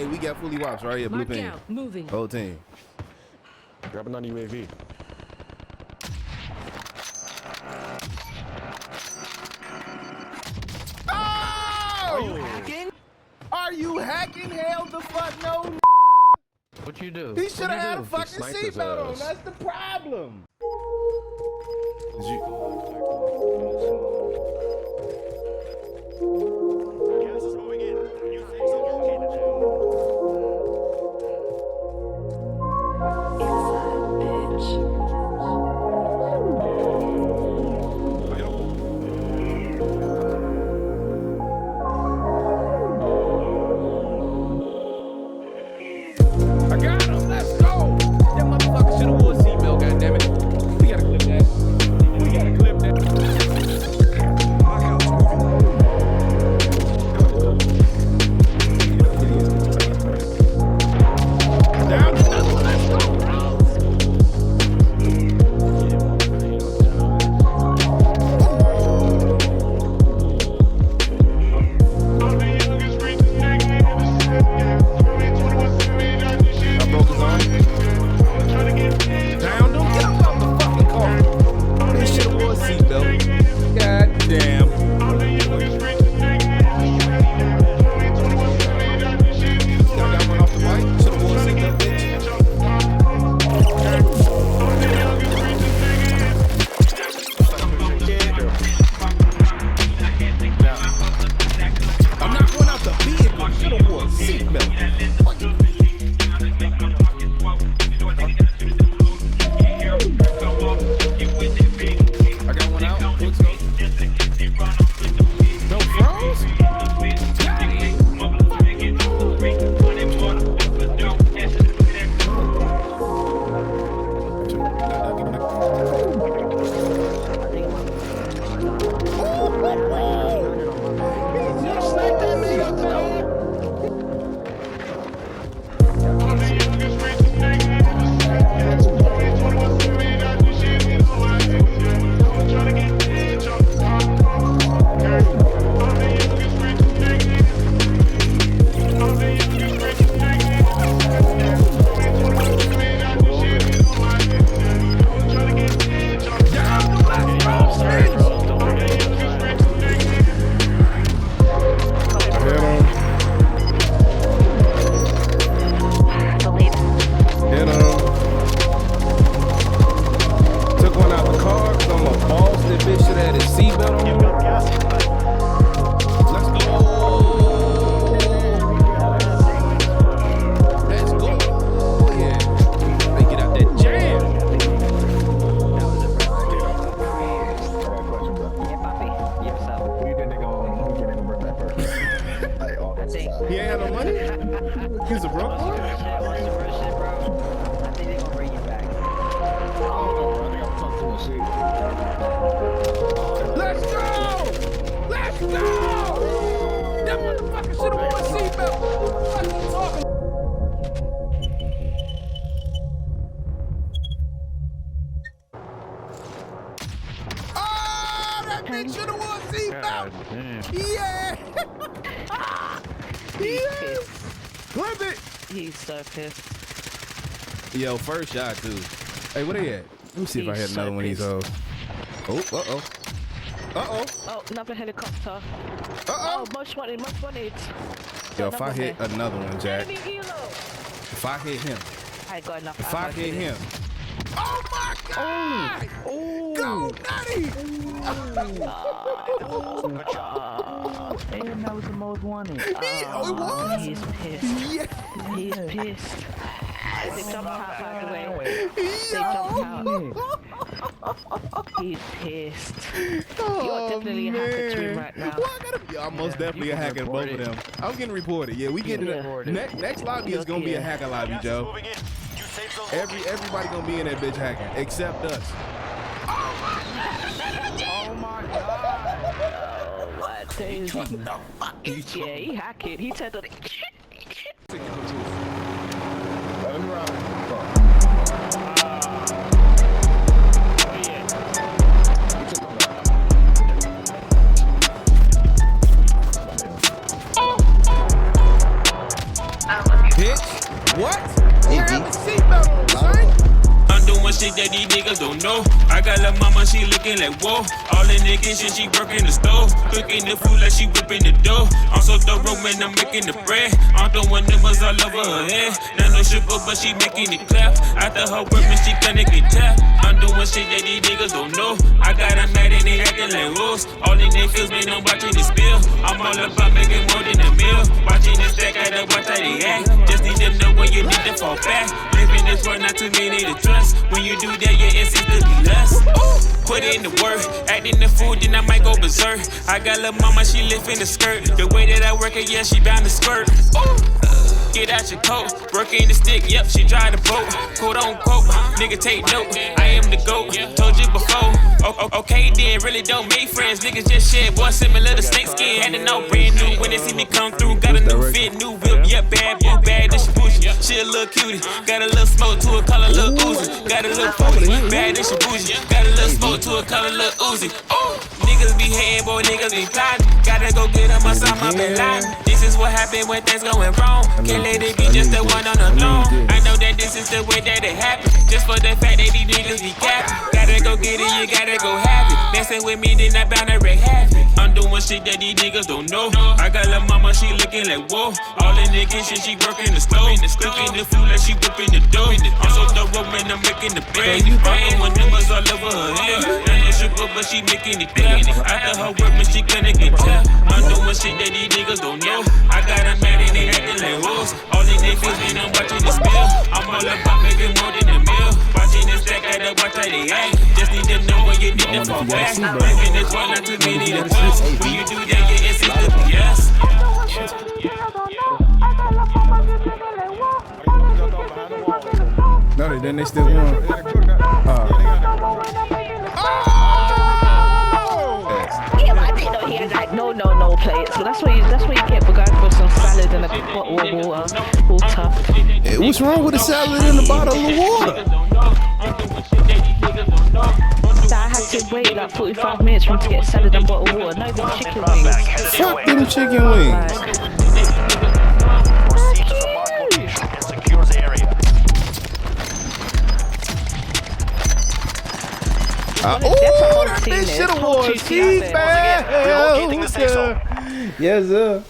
Hey, we got fully wops right here, blue pin. Moving. Whole team. Grab another UAV. Oh! Are you hacking? Are you hacking? Hell the fuck no. What you do? He should have had a He fucking sniped his seatbelt on. ass. That's the problem. Did you? Gas is moving in. New safe zone located. I got him. Let's go. That motherfucker should have wore a seatbelt. Goddammit. We gotta clip that. We gotta clip that. Down another one. Let's go, bro. I broke his arm. Down, don't get up out the fucking car. They should have wore a seatbelt. God damn. Y'all got one off the bike. Should have wore a seatbelt, bitch. I'm not going out the vehicle. Should have wore a seatbelt. I got one out. Let's go. No froze? Took one out the car, cause I'm a boss. That bitch should have had his seatbelt on. Let's go. Let's go. Yeah. They get out that jam. He ain't had no money? He's a broke boy? Let's go! Let's go! That motherfucker should have worn a seatbelt. What you talking? Oh, that bitch should have worn a seatbelt. Yeah! Yes! Clip it! He's so pissed. Yo, first shot, too. Hey, where they at? Let me see if I He's had another so one of these hoes. Oh, uh-oh. Uh-oh. Oh, another helicopter. Uh-oh. Oh, much money, much money. Yo, if I hit another one, Jack. Enemy helo. If I hit him. I ain't got enough. If I hit him. Oh, my God! Oh. Go, Nutty! And that was the most wanted. Oh, it was? He's pissed. Yeah. He's pissed. They jumped out, by the way. They Yo. jumped out. He's pissed. You're definitely a hacker to him right now. Well, I gotta be. I'm most definitely a hacker to both of them. I'm getting reported. Yeah, we getting next lobby is gonna be a hacker lobby, Joe. Moving in. New safe zone Everybody gonna be in that bitch hacking except us. Oh my god. What the fuck? Yeah, he hacked it. He said that. Let him run. I was What? You have a seatbelt on, son. I'm doing shit that these niggas don't know. I got lil' mama, she looking like whoa. All the niggas shit, she working the stove. Cooking the food like she whipping the dough. I'm so thorough when I'm making the bread. I'm throwing numbers all over her head. Not no sugar, but she making it clap. After her working, she gonna get tapped. I'm doing shit that these niggas don't know. I got a mad and they acting like wolves. All in their feels, man, I'm watching the spill. I'm all about making more than a meal. Watching the stack, I gotta watch how they act. Just need to know when you need to fall back. Living this world, not too many to trust. When you do that, your instincts to be lust. Put in the work, acting the fool, then I might go berserk. I got lil' mama, she lifting the skirt. The way that I work it, yeah, she bound to skirt. Get out your coat, working the stick, yep, she drive the boat. Quote unquote, nigga take note, I am the GOAT, told you before. Okay then, really don't make friends, niggas just shit, boy similar to snake skin. Had to know brand new when they see me come through, got a new fit, new whip, yeah, bad, boo, bad, this she bougie. She a little cutie, got a little smoke to her, color little Uzi. Got a little booty, bad, this she bougie. Got a little smoke to her, color little Uzi. Niggas be hating, boy, niggas be plotting. Gotta go get them Osama bin Laden. This is what happen when things going wrong. Can't let it be just the one on the throne. I know that this is the way that it happen. Just for the fact that these niggas be capping. Gotta go get it, you gotta go have it. Messing with me, then I bound to wreak havoc. I'm doing shit that these niggas don't know. I got lil' mama, she looking like whoa. All the niggas shit, she working the stove. Cooking the food like she whipping the dough. I'm so thorough when I'm making the bread. I'm throwing numbers all over her head. Ain't no sugar, but she making it clap. After her work, man, she gonna get tapped. I'm doing shit that these niggas don't know. I got a man and they acting like hoes. All in their face, man, I'm watching the spill. I'm all about making more than a meal. Watching this stack, gotta watch how they act. Just need to know when you need to fall back. Living this one, not too many to trust. When you do that, your instincts to be yes. No, they didn't. They still won. Yeah, but I didn't know he had like no plates. So that's why you get the guy for some salad and a bottle of water. Hey, what's wrong with a salad in a bottle of water? So I had to wait like 45 minutes for him to get salad and bottle of water. Not even chicken wings. Fuck them chicken wings. Proceed to the marked location and secure the area. Ooh, this shit was Relocating the safe zone. Yes, sir.